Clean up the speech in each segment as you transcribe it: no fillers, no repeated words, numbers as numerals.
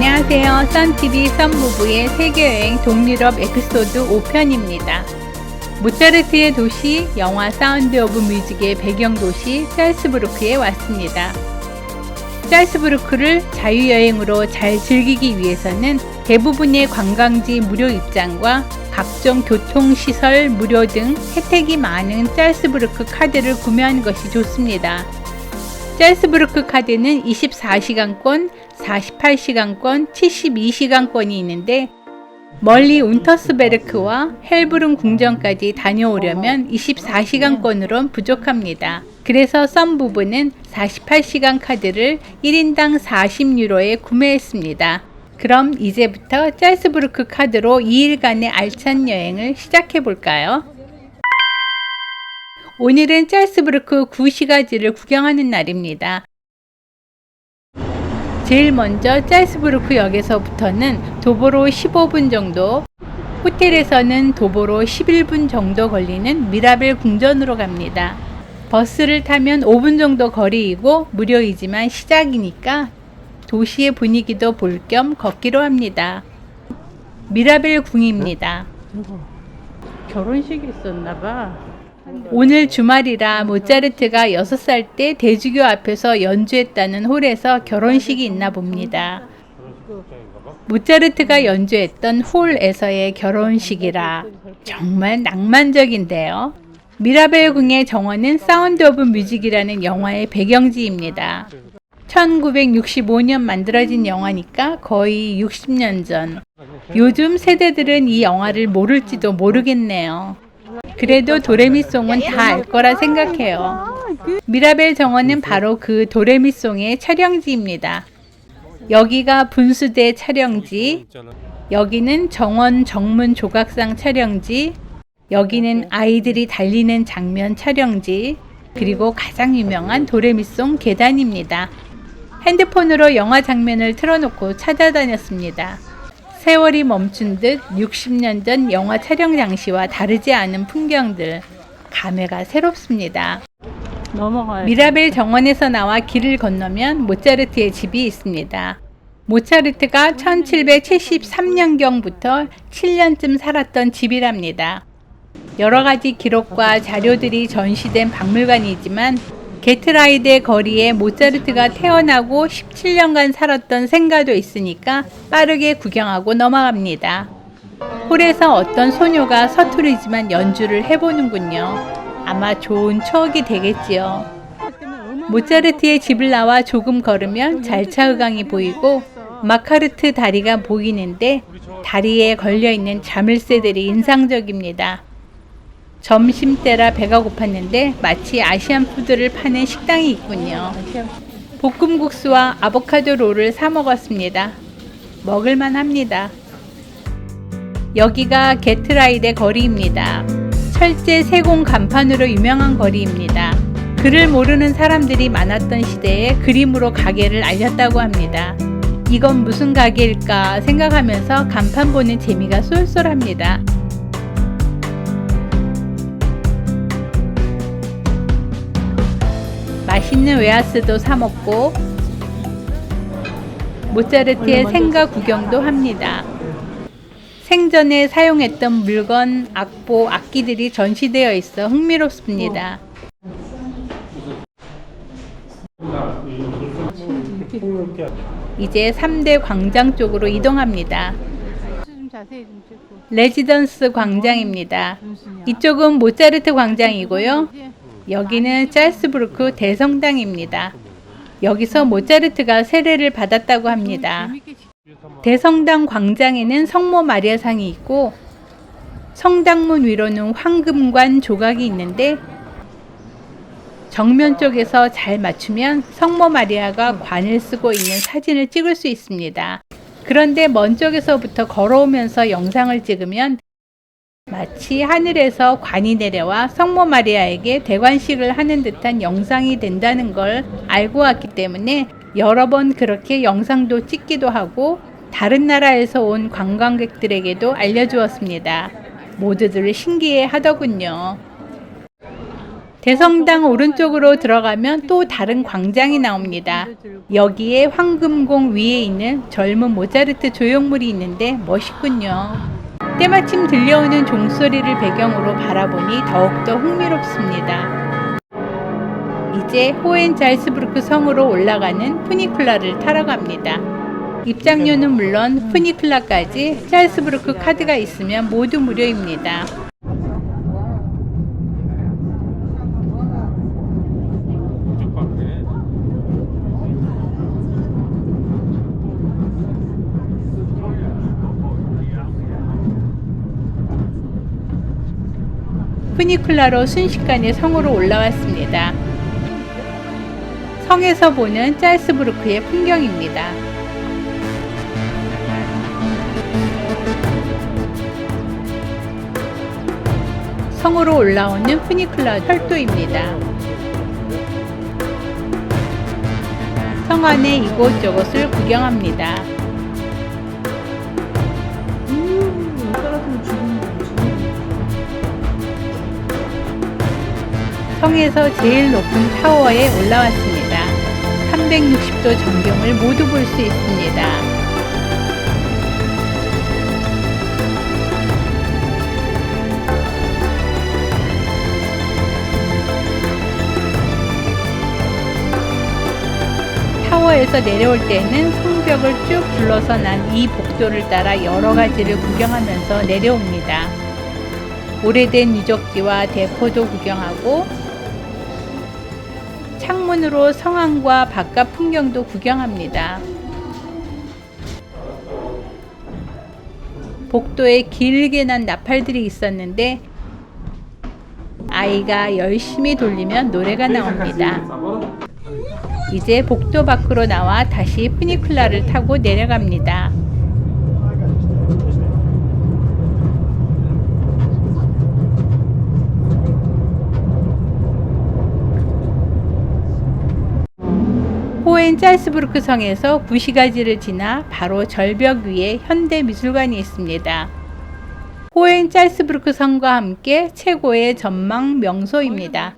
안녕하세요. 썬TV 썬부부의 세계여행 동유럽 에피소드 5편입니다. 모차르트의 도시, 영화 사운드 오브 뮤직의 배경도시 짤스부르크에 왔습니다. 짤스부르크를 자유여행으로 잘 즐기기 위해서는 대부분의 관광지 무료 입장과 각종 교통시설 무료 등 혜택이 많은 짤스부르크 카드를 구매하는 것이 좋습니다. 짤스부르크 카드는 24시간권, 48시간권, 72시간권이 있는데 멀리 운터스베르크와 헬브룬 궁전까지 다녀오려면 24시간권으로는 부족합니다. 그래서 썬부부는 48시간 카드를 1인당 40유로에 구매했습니다. 그럼 이제부터 짤스부르크 카드로 2일간의 알찬 여행을 시작해 볼까요? 오늘은 짤스부르크 구시가지를 구경하는 날입니다. 제일 먼저 짤스부르크 역에서부터는 도보로 15분 정도, 호텔에서는 도보로 11분 정도 걸리는 미라벨 궁전으로 갑니다. 버스를 타면 5분 정도 거리이고 무료이지만 시작이니까 도시의 분위기도 볼 겸 걷기로 합니다. 미라벨 궁입니다. 결혼식이 있었나봐. 오늘 주말이라 모차르트가 6살 때 대주교 앞에서 연주했다는 홀에서 결혼식이 있나 봅니다. 모차르트가 연주했던 홀에서의 결혼식이라 정말 낭만적인데요. 미라벨 궁의 정원은 사운드 오브 뮤직이라는 영화의 배경지입니다. 1965년 만들어진 영화니까 거의 60년 전. 요즘 세대들은 이 영화를 모를지도 모르겠네요. 그래도 도레미송은 다 알 거라 생각해요. 미라벨 정원은 바로 그 도레미송의 촬영지입니다. 여기가 분수대 촬영지, 여기는 정원 정문 조각상 촬영지, 여기는 아이들이 달리는 장면 촬영지, 그리고 가장 유명한 도레미송 계단입니다. 핸드폰으로 영화 장면을 틀어놓고 찾아다녔습니다. 세월이 멈춘 듯 60년 전 영화 촬영 당시와 다르지 않은 풍경들, 감회가 새롭습니다. 미라벨 정원에서 나와 길을 건너면 모차르트의 집이 있습니다. 모차르트가 1773년경부터 7년쯤 살았던 집이랍니다. 여러 가지 기록과 자료들이 전시된 박물관이지만 게트라이데 거리에 모차르트가 태어나고 17년간 살았던 생가도 있으니까 빠르게 구경하고 넘어갑니다. 홀에서 어떤 소녀가 서투르지만 연주를 해보는군요. 아마 좋은 추억이 되겠지요. 모차르트의 집을 나와 조금 걸으면 잘차의강이 보이고 마카르트 다리가 보이는데 다리에 걸려있는 자물쇠들이 인상적입니다. 점심때라 배가 고팠는데 마치 아시안 푸드를 파는 식당이 있군요. 볶음국수와 아보카도 롤을 사 먹었습니다. 먹을만 합니다. 여기가 게트라이데 거리입니다. 철제 세공 간판으로 유명한 거리입니다. 글을 모르는 사람들이 많았던 시대에 그림으로 가게를 알렸다고 합니다. 이건 무슨 가게일까 생각하면서 간판 보는 재미가 쏠쏠합니다. 맛있는 웨하스도 사 먹고 모차르트의 생가 구경도 합니다. 생전에 사용했던 물건, 악보, 악기들이 전시되어 있어 흥미롭습니다. 이제 3대 광장 쪽으로 이동합니다. 레지던스 광장입니다. 이쪽은 모차르트 광장이고요. 여기는 짤스부르크 대성당입니다. 여기서 모차르트가 세례를 받았다고 합니다. 대성당 광장에는 성모 마리아상이 있고 성당문 위로는 황금관 조각이 있는데 정면 쪽에서 잘 맞추면 성모 마리아가 관을 쓰고 있는 사진을 찍을 수 있습니다. 그런데 먼 쪽에서부터 걸어오면서 영상을 찍으면 마치 하늘에서 관이 내려와 성모 마리아에게 대관식을 하는 듯한 영상이 된다는 걸 알고 왔기 때문에 여러 번 그렇게 영상도 찍기도 하고 다른 나라에서 온 관광객들에게도 알려주었습니다. 모두들 신기해 하더군요. 대성당 오른쪽으로 들어가면 또 다른 광장이 나옵니다. 여기에 황금공 위에 있는 젊은 모차르트 조형물이 있는데 멋있군요. 때마침 들려오는 종소리를 배경으로 바라보니 더욱더 흥미롭습니다. 이제 호헨잘스부르크 성으로 올라가는 푸니쿨라를 타러 갑니다. 입장료는 물론 푸니쿨라까지 짤스부르크 카드가 있으면 모두 무료입니다. 푸니쿨라로 순식간에 성으로 올라왔습니다. 성에서 보는 짤스부르크의 풍경입니다. 성으로 올라오는 푸니쿨라 철도입니다. 성 안의 이곳저곳을 구경합니다. 성에서 제일 높은 타워에 올라왔습니다. 360도 전경을 모두 볼 수 있습니다. 타워에서 내려올 때는 성벽을 쭉 둘러서 난 이 복도를 따라 여러 가지를 구경하면서 내려옵니다. 오래된 유적지와 대포도 구경하고 창문으로 성안과 바깥 풍경도 구경합니다. 복도에 길게 난 나팔들이 있었는데 아이가 열심히 돌리면 노래가 나옵니다. 이제 복도 밖으로 나와 다시 푸니쿨라를 타고 내려갑니다. 호헨잘스부르크 성에서 구시가지를 지나 바로 절벽 위에 현대미술관이 있습니다. 호헨잘스부르크 성과 함께 최고의 전망 명소입니다.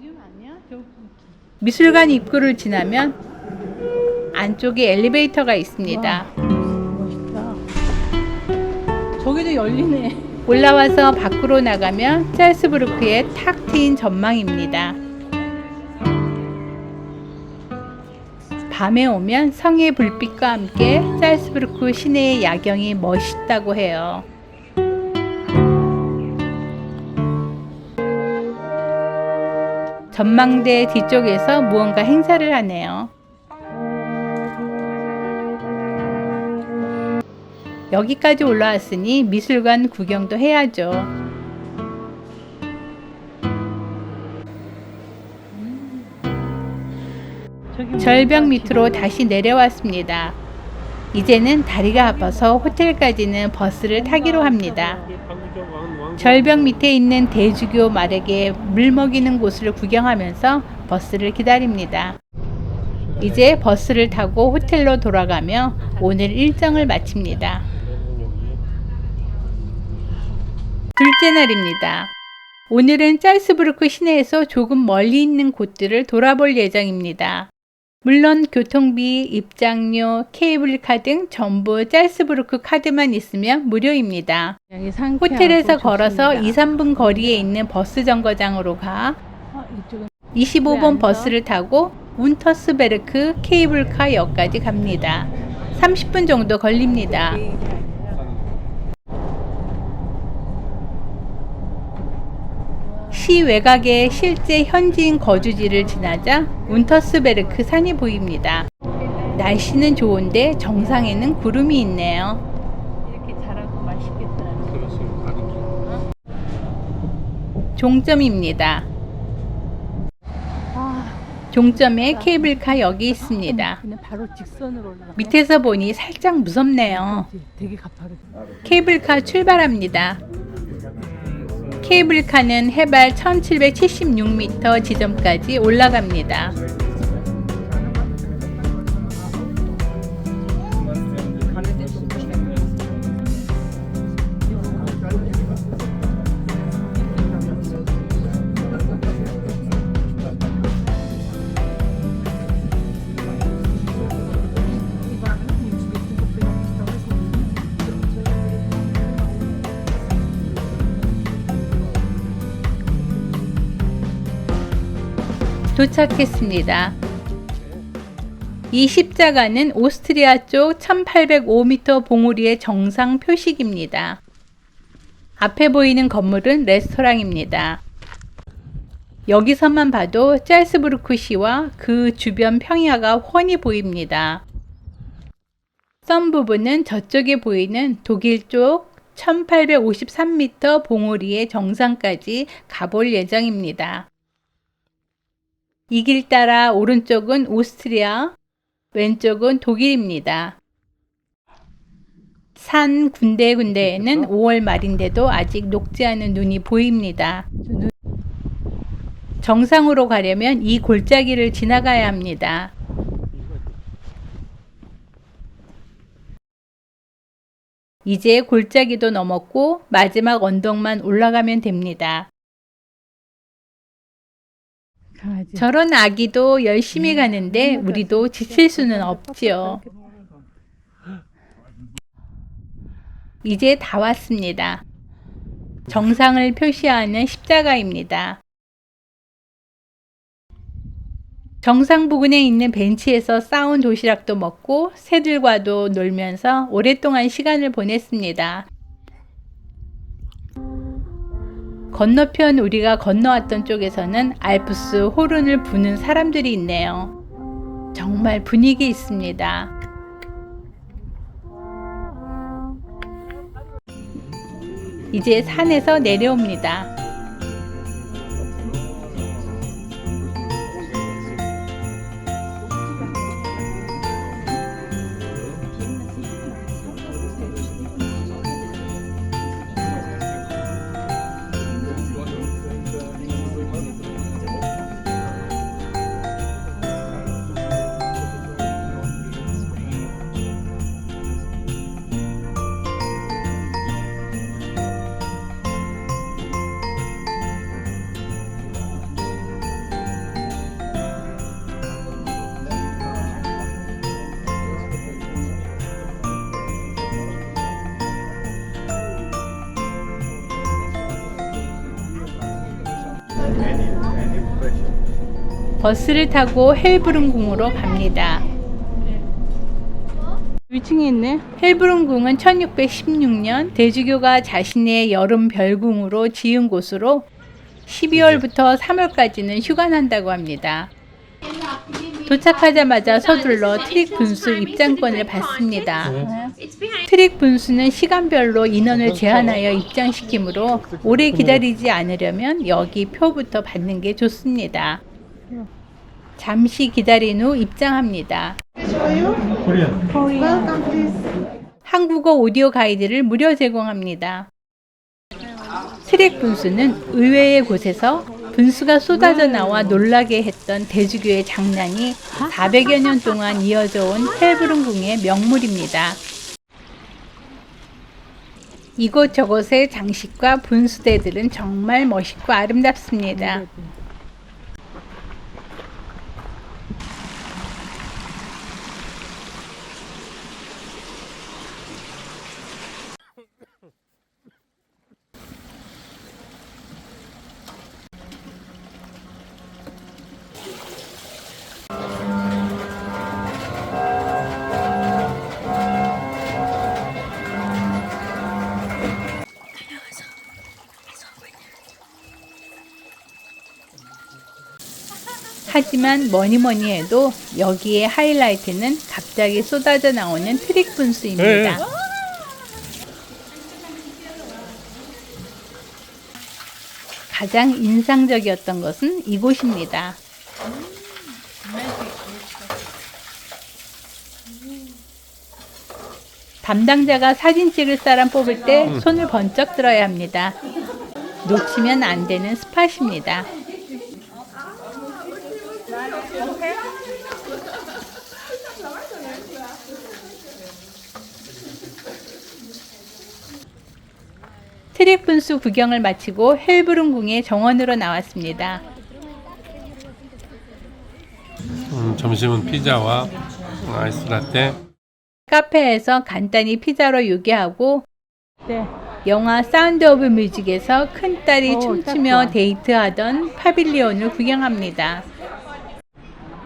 미술관 입구를 지나면 안쪽에 엘리베이터가 있습니다. 멋있다. 저기도 열리네. 올라와서 밖으로 나가면 짤스부르크의 탁 트인 전망입니다. 밤에 오면 성의 불빛과 함께 짤스부르크 시내의 야경이 멋있다고 해요. 전망대 뒤쪽에서 무언가 행사를 하네요. 여기까지 올라왔으니 미술관 구경도 해야죠. 절벽 밑으로 다시 내려왔습니다. 이제는 다리가 아파서 호텔까지는 버스를 타기로 합니다. 절벽 밑에 있는 대주교 말에게 물 먹이는 곳을 구경하면서 버스를 기다립니다. 이제 버스를 타고 호텔로 돌아가며 오늘 일정을 마칩니다. 둘째 날입니다. 오늘은 짤스부르크 시내에서 조금 멀리 있는 곳들을 돌아볼 예정입니다. 물론 교통비, 입장료, 케이블카 등 전부 짤스부르크 카드만 있으면 무료입니다. 호텔에서 걸어서 2, 3분 거리에 있는 버스 정거장으로 가 25번 버스를 타고 운터스베르크 케이블카 역까지 갑니다. 30분 정도 걸립니다. 시 외곽의 실제 현지인 거주지를 지나자 운터스베르크 산이 보입니다. 날씨는 좋은데 정상에는 구름이 있네요. 이렇게 자라고 맛있겠다. 종점입니다. 종점에 케이블카 역이 있습니다. 그냥 바로 직선으로 올라가. 밑에서 보니 살짝 무섭네요. 되게 가파르. 케이블카 출발합니다. 케이블카는 해발 1776m 지점까지 올라갑니다. 도착했습니다. 이 십자가는 오스트리아 쪽 1805m 봉우리의 정상 표식입니다. 앞에 보이는 건물은 레스토랑입니다. 여기서만 봐도 짤스부르크시와 그 주변 평야가 훤히 보입니다. 선 부분은 저쪽에 보이는 독일 쪽 1853m 봉우리의 정상까지 가볼 예정입니다. 이 길 따라 오른쪽은 오스트리아, 왼쪽은 독일입니다. 산 군데군데에는 5월 말인데도 아직 녹지 않은 눈이 보입니다. 정상으로 가려면 이 골짜기를 지나가야 합니다. 이제 골짜기도 넘었고 마지막 언덕만 올라가면 됩니다. 강아지. 저런 아기도 열심히 가는데 우리도 지칠 수는 없지요. 이제 다 왔습니다. 정상을 표시하는 십자가입니다. 정상 부근에 있는 벤치에서 싸온 도시락도 먹고 새들과도 놀면서 오랫동안 시간을 보냈습니다. 건너편 우리가 건너왔던 쪽에서는 알프스 호른을 부는 사람들이 있네요. 정말 분위기 있습니다. 이제 산에서 내려옵니다. 버스를 타고 헬브룬궁으로 갑니다. 위층에 있네. 헬브룬궁은 1616년 대주교가 자신의 여름 별궁으로 지은 곳으로 12월부터 3월까지는 휴관한다고 합니다. 도착하자마자 서둘러 트릭 분수 입장권을 받습니다. 트릭 분수는 시간별로 인원을 제한하여 입장시키므로 오래 기다리지 않으려면 여기 표부터 받는 게 좋습니다. 잠시 기다린 후 입장합니다. 한국어 오디오 가이드를 무료 제공합니다. 트릭 분수는 의외의 곳에서 분수가 쏟아져 나와 놀라게 했던 대주교의 장난이 400여 년 동안 이어져 온 헬브룬궁의 명물입니다. 이곳저곳의 장식과 분수대들은 정말 멋있고 아름답습니다. 하지만 뭐니뭐니 해도 여기에 하이라이트는 갑자기 쏟아져 나오는 트릭 분수입니다. 가장 인상적이었던 것은 이곳입니다. 담당자가 사진 찍을 사람 뽑을 때 손을 번쩍 들어야 합니다. 놓치면 안 되는 스팟입니다. 트릭 분수 구경을 마치고 헬브룬궁의 정원으로 나왔습니다. 점심은 피자와 아이스라떼. 카페에서 간단히 피자로 요기하고 네. 영화 사운드 오브 뮤직에서 큰딸이 춤추며 딱 좋아. 데이트하던 파빌리온을 구경합니다.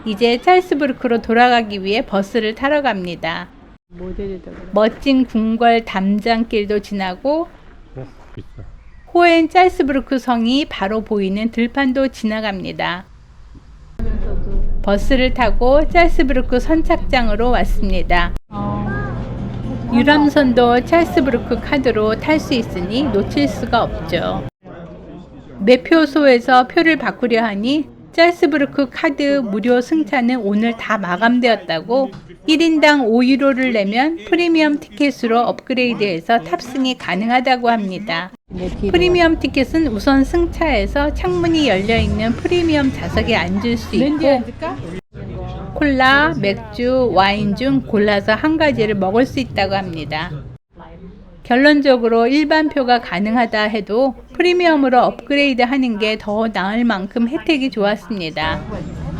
이제 짤스부르크로 돌아가기 위해 버스를 타러 갑니다. 모델이다. 그래. 멋진 궁궐 담장길도 지나고 비싸. 호엔 짤스부르크 성이 바로 보이는 들판도 지나갑니다. 버스를 타고 짤스부르크 선착장으로 왔습니다. 유람선도 짤스부르크 카드로 탈 수 있으니 놓칠 수가 없죠. 매표소에서 표를 바꾸려 하니 짤스부르크 카드 무료 승차는 오늘 다 마감되었다고 1인당 5유로를 내면 프리미엄 티켓으로 업그레이드해서 탑승이 가능하다고 합니다. 프리미엄 티켓은 우선 승차해서 창문이 열려있는 프리미엄 좌석에 앉을 수 렌즈 있고 앉을까? 콜라, 맥주, 와인 중 골라서 한 가지를 먹을 수 있다고 합니다. 결론적으로 일반표가 가능하다 해도 프리미엄으로 업그레이드 하는 게 더 나을 만큼 혜택이 좋았습니다.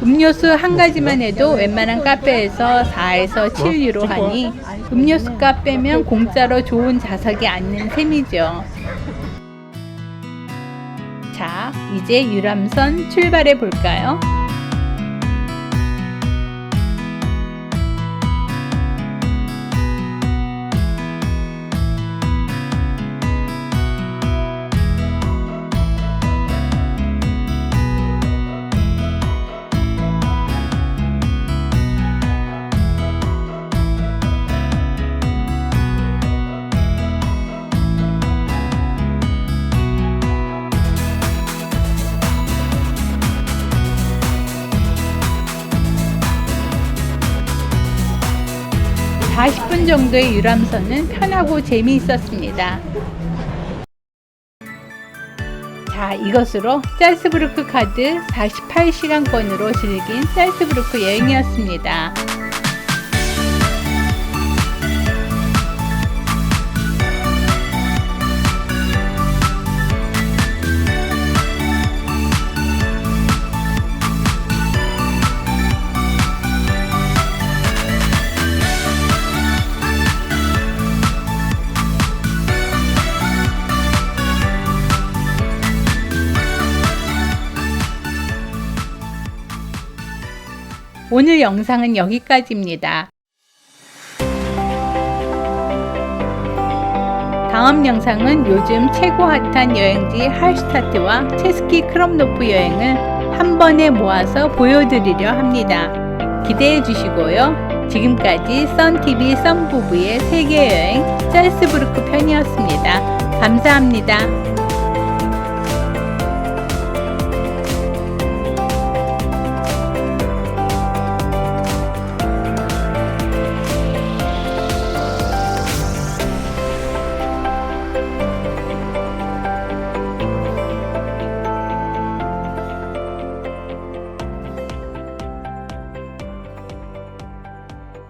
음료수 한 가지만 해도 웬만한 카페에서 4에서 7유로 하니 음료수 값 빼면 공짜로 좋은 좌석에 앉는 셈이죠. 자, 이제 유람선 출발해 볼까요? 한 40분 정도의 유람선은 편하고 재미있었습니다. 자, 이것으로 짤스부르크 카드 48시간권으로 즐긴 짤스부르크 여행이었습니다. 오늘 영상은 여기까지입니다. 다음 영상은 요즘 최고 핫한 여행지 할슈타트와 체스키 크롬노프 여행을 한 번에 모아서 보여드리려 합니다. 기대해 주시고요. 지금까지 썬TV 썬부부의 세계여행 짤스부르크 편이었습니다. 감사합니다.